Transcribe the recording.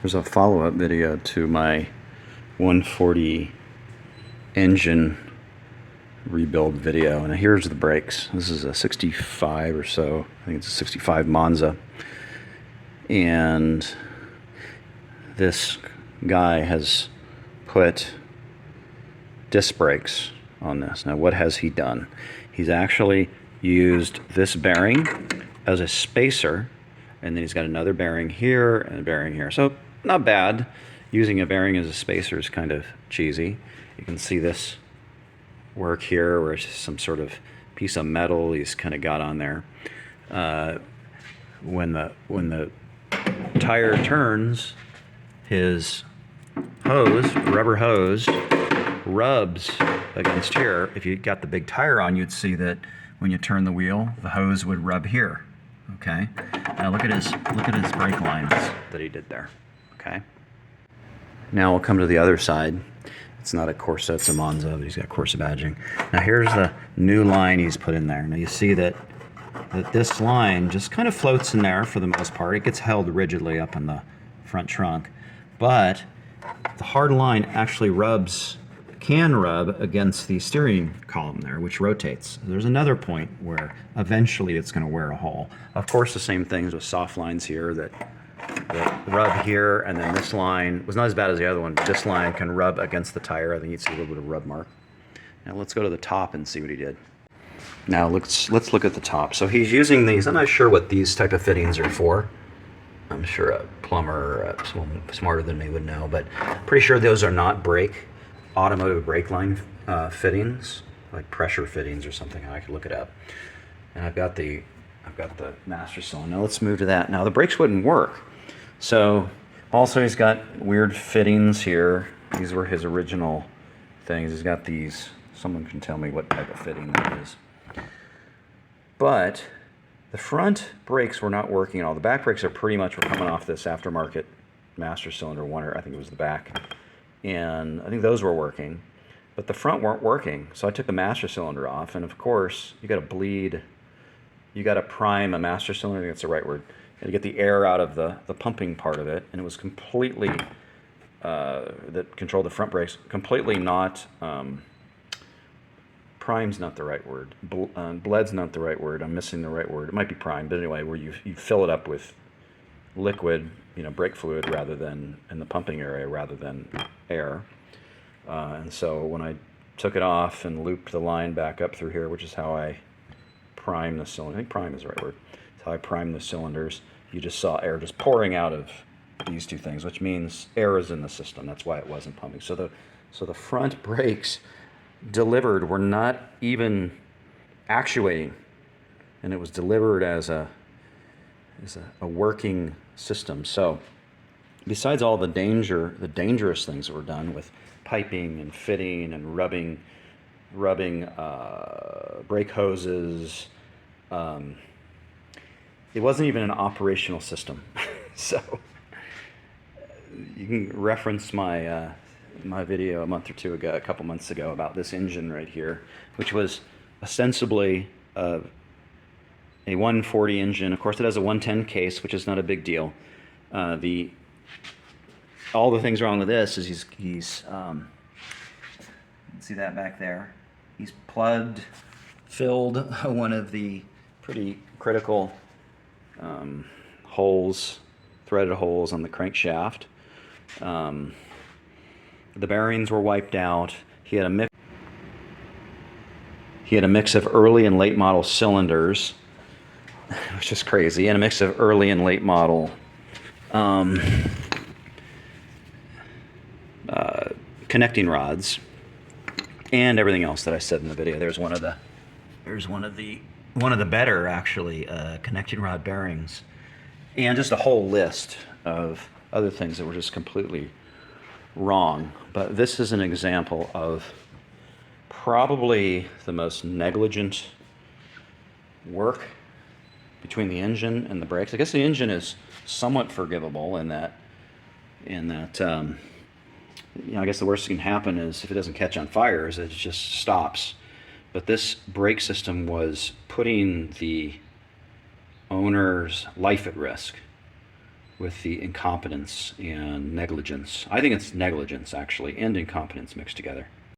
There's a follow-up video to my 140 engine rebuild video, and here's the brakes. This is a 65 or so, I think it's a 65 Monza, and this guy has put disc brakes on this. Now what has he done? He's actually used this bearing as a spacer, and then he's got another bearing here and a bearing here. So not bad. Using a bearing as a spacer is kind of cheesy. You can see this work here where it's just some sort of piece of metal he's kind of got on there. When the tire turns, his hose, rubber hose, rubs against here. If you got the big tire on, you'd see that when you turn the wheel, the hose would rub here. Okay. Now look at his brake lines that he did there. Okay. Now we'll come to the other side. It's not a Corsa, it's a Monza, but he's got Corsa badging. Now here's the new line he's put in there. Now you see that this line just kind of floats in there for the most part. It gets held rigidly up in the front trunk, but the hard line actually can rub against the steering column there, which rotates. There's another point where eventually it's going to wear a hole. Of course, the same things with soft lines here that rub here, and then this line was not as bad as the other one, but this line can rub against the tire. I think you'd see a little bit of rub mark. Now let's go to the top and see what he did. Now let's look at the top. So he's using these. I'm not sure what these type of fittings are for. I'm sure a plumber, someone smarter than me would know, but pretty sure those are not automotive brake line fittings, like pressure fittings or something. I could look it up. And I've got the master cylinder. Now let's move to that. Now the brakes wouldn't work. So also he's got weird fittings here. These were his original things. He's got these. Someone can tell me what type of fitting that is. But the front brakes were not working at all. The back brakes are pretty much were coming off this aftermarket master cylinder one, or I think it was the back. And I think those were working, but the front weren't working. So I took the master cylinder off, and of course you got to prime a master cylinder. I think that's the right word. And to get the air out of the pumping part of it, and it was completely that controlled the front brakes. Completely not. Prime's not the right word. Bled's not the right word. I'm missing the right word. It might be prime, but anyway, where you fill it up with liquid, brake fluid rather than in the pumping area rather than air. And so when I took it off and looped the line back up through here, which is how I prime the cylinder. I think prime is the right word. That's how I prime the cylinders. You just saw air just pouring out of these two things, which means air is in the system. That's why it wasn't pumping. So the front brakes delivered were not even actuating, and it was delivered as a working system. So besides all the dangerous things that were done with piping and fitting and rubbing brake hoses, it wasn't even an operational system. So you can reference my video a couple months ago about this engine right here, which was ostensibly a 140 engine. Of course, it has a 110 case, which is not a big deal. All the things wrong with this is he's see that back there. He's filled one of the pretty critical threaded holes on the crankshaft. The bearings were wiped out. He had a mix of early and late model cylinders, which is crazy, and a mix of early and late model connecting rods, and everything else that I said in the video. There's one of the better actually connecting rod bearings, and just a whole list of other things that were just completely wrong. But this is an example of probably the most negligent work between the engine and the brakes. I guess the engine is somewhat forgivable in that I guess the worst that can happen is if it doesn't catch on fire is it just stops. But this brake system was putting the owner's life at risk. with the incompetence and negligence. I think it's negligence, actually, and incompetence mixed together.